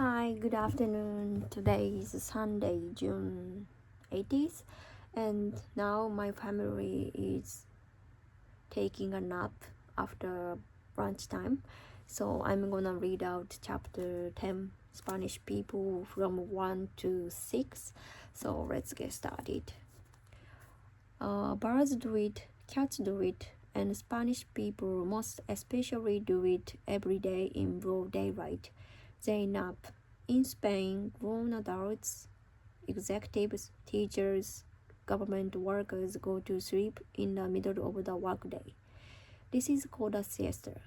Hi, good afternoon. Today is Sunday, June 18th, and now my family is taking a nap after brunch time. So I'm gonna read out chapter 10, Spanish people from 1 to 6. So let's get started. Birds do it, cats do it, and Spanish people most especially do it every day in broad daylight. They nap. In Spain, grown adults, executives, teachers, government workers go to sleep in the middle of the workday. This is called a siesta.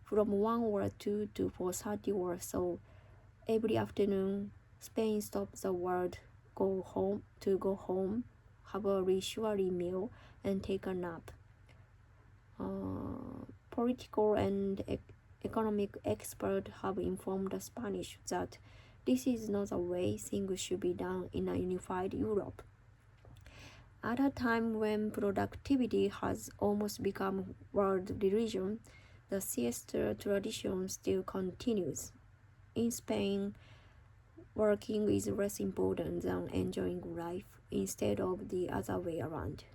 From 1 or 2 to 4:30 or so every afternoon, Spain stops the world, go home, have a leisurely meal, and take a nap. Political and economic experts have informed Spanish that this is not the way things should be done in a unified Europe. At a time when productivity has almost become world religion, the siesta tradition still continues. In Spain, working is less important than enjoying life instead of the other way around.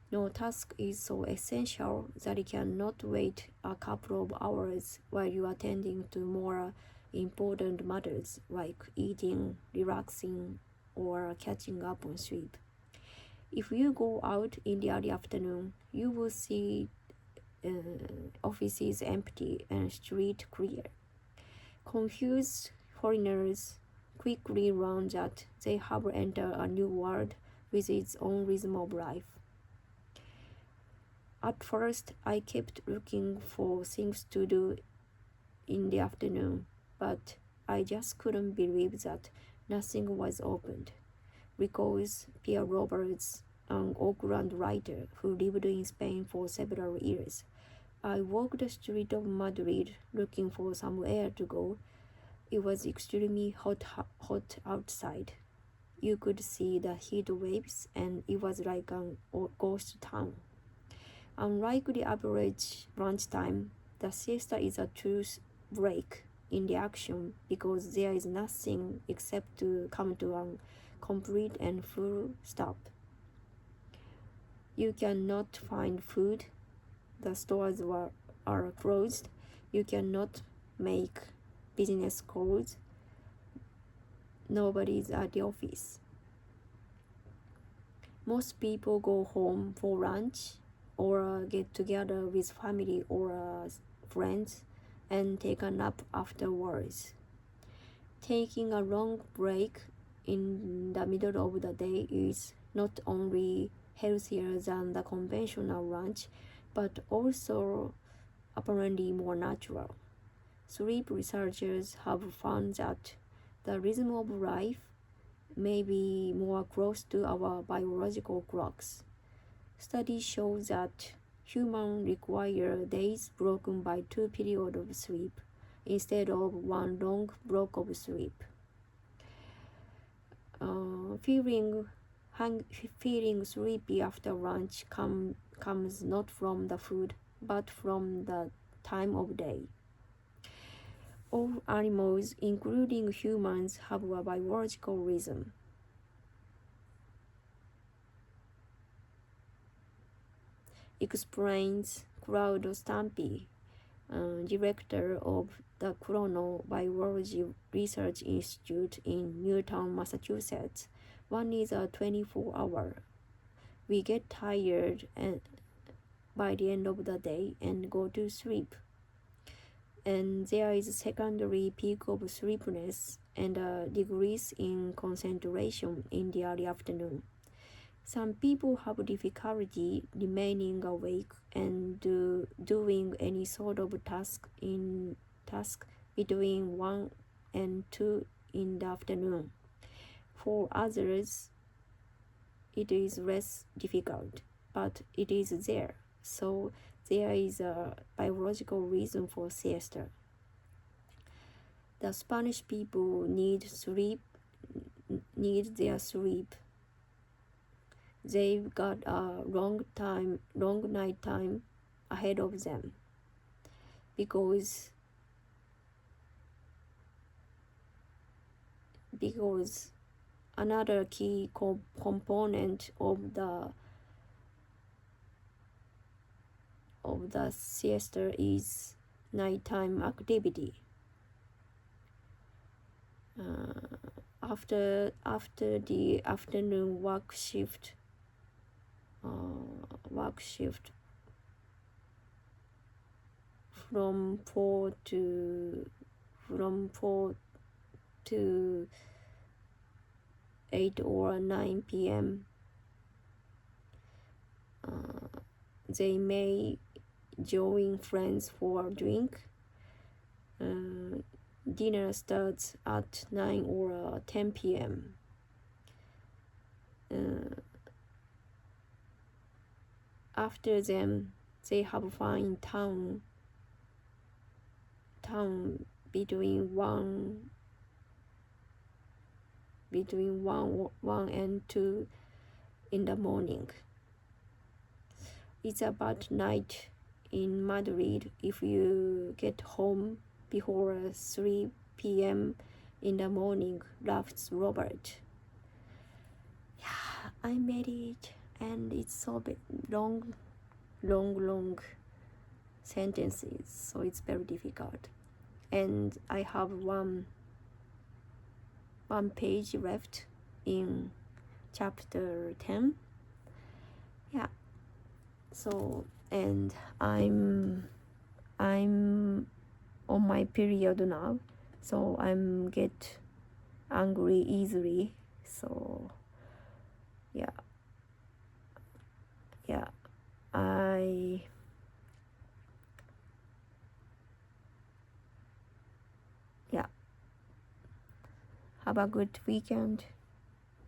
No task is so essential that it cannot wait a couple of hours while you are attending to more important matters like eating, relaxing, or catching up on sleep. If you go out in the early afternoon, you will see offices empty and street clear. Confused foreigners quickly learn that they have entered a new world with its own rhythm of life. At first, I kept looking for things to do in the afternoon, but I just couldn't believe that nothing was opened. Recalls Pierre Roberts, an Auckland writer who lived in Spain for several years. I walked the street of Madrid looking for somewhere to go. It was extremely hot outside. You could see the heat waves, and it was like a ghost town. Unlike the average lunchtime, the siesta is a true break in the action because there is nothing except to come to a complete and full stop. You cannot find food, the stores are closed, you cannot make business calls, nobody is at the office. Most people go home for lunch or get together with family or friends and take a nap afterwards. Taking a long break in the middle of the day is not only healthier than the conventional lunch, but also apparently more natural. Sleep researchers have found that the rhythm of life may be more close to our biological clocks. Studies show that humans require days broken by 2 periods of sleep instead of one long block of sleep. Feeling sleepy after lunch comes not from the food, but from the time of day. All animals, including humans, have a biological rhythm. Explains Claudio Stampi, director of the Chronobiology Research Institute in Newton, Massachusetts. One is a 24-hour. We get tired by the end of the day and go to sleep. And there is a secondary peak of sleepiness and a decrease in concentration in the early afternoon. Some people have difficulty remaining awake and doing any sort of task between 1 and 2 in the afternoon. For others, it is less difficult, but it is there. So there is a biological reason for siesta. The Spanish people need their sleep. They've got a long night time ahead of them because because another key component of the siesta is nighttime activity. After the afternoon work shift from 4 to 8 or 9 p.m. They may join friends for a drink. Dinner starts at 9 or 10 p.m. After them, they have fun in town between 1 and 2 in the morning. It's about night in Madrid if you get home before 3 p.m. in the morning, laughs Robert. Yeah, I made it, and it's so long sentences, so it's very difficult. And I have one page left in chapter 10. Yeah. So, and I'm on my period now, so I'm get angry easily. So yeah, have a good weekend.